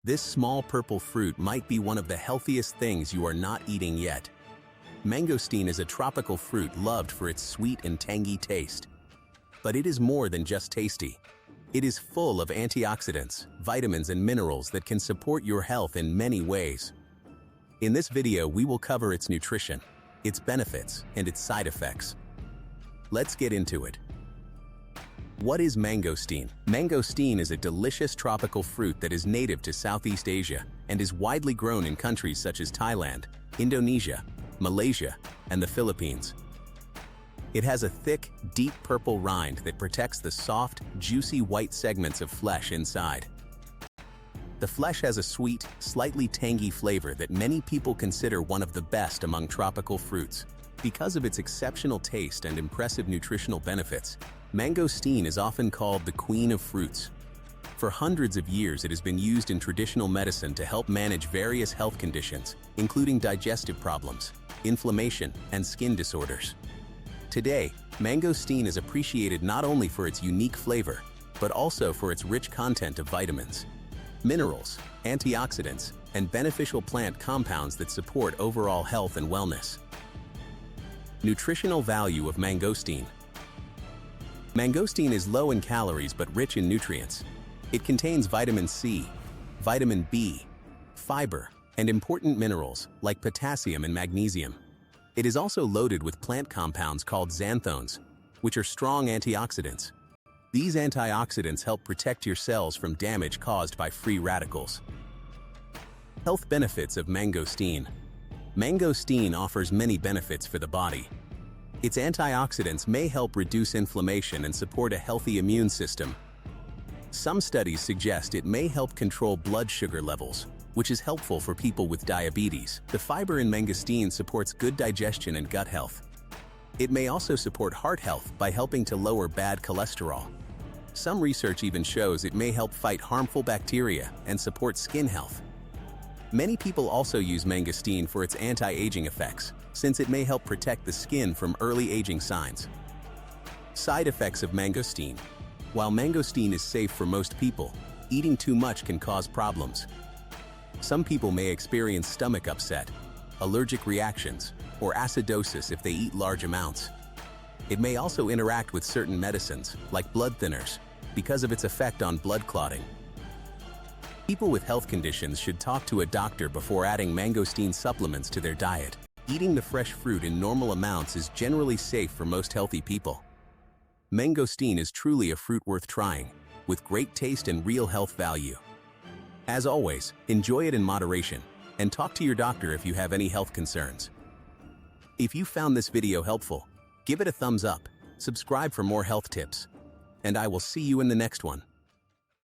This small purple fruit might be one of the healthiest things you are not eating yet. Mangosteen is a tropical fruit loved for its sweet and tangy taste. But it is more than just tasty. It is full of antioxidants, vitamins, and minerals that can support your health in many ways. In this video, we will cover its nutrition, its benefits, and its side effects. Let's get into it. What is mangosteen? Mangosteen is a delicious tropical fruit that is native to Southeast Asia and is widely grown in countries such as Thailand, Indonesia, Malaysia, and the Philippines. It has a thick, deep purple rind that protects the soft, juicy white segments of flesh inside. The flesh has a sweet, slightly tangy flavor that many people consider one of the best among tropical fruits. Because of its exceptional taste and impressive nutritional benefits, mangosteen is often called the queen of fruits. For hundreds of years, it has been used in traditional medicine to help manage various health conditions, including digestive problems, inflammation, and skin disorders. Today, mangosteen is appreciated not only for its unique flavor, but also for its rich content of vitamins, minerals, antioxidants, and beneficial plant compounds that support overall health and wellness. Nutritional value of mangosteen. Mangosteen is low in calories but rich in nutrients. It contains vitamin C, vitamin B, fiber, and important minerals like potassium and magnesium. It is also loaded with plant compounds called xanthones, which are strong antioxidants. These antioxidants help protect your cells from damage caused by free radicals. Health benefits of mangosteen. Mangosteen offers many benefits for the body. Its antioxidants may help reduce inflammation and support a healthy immune system. Some studies suggest it may help control blood sugar levels, which is helpful for people with diabetes. The fiber in mangosteen supports good digestion and gut health. It may also support heart health by helping to lower bad cholesterol. Some research even shows it may help fight harmful bacteria and support skin health. Many people also use mangosteen for its anti-aging effects, since it may help protect the skin from early aging signs. Side effects of mangosteen. While mangosteen is safe for most people, eating too much can cause problems. Some people may experience stomach upset, allergic reactions, or acidosis if they eat large amounts. It may also interact with certain medicines, like blood thinners, because of its effect on blood clotting. People with health conditions should talk to a doctor before adding mangosteen supplements to their diet. Eating the fresh fruit in normal amounts is generally safe for most healthy people. Mangosteen is truly a fruit worth trying, with great taste and real health value. As always, enjoy it in moderation, and talk to your doctor if you have any health concerns. If you found this video helpful, give it a thumbs up, subscribe for more health tips, and I will see you in the next one.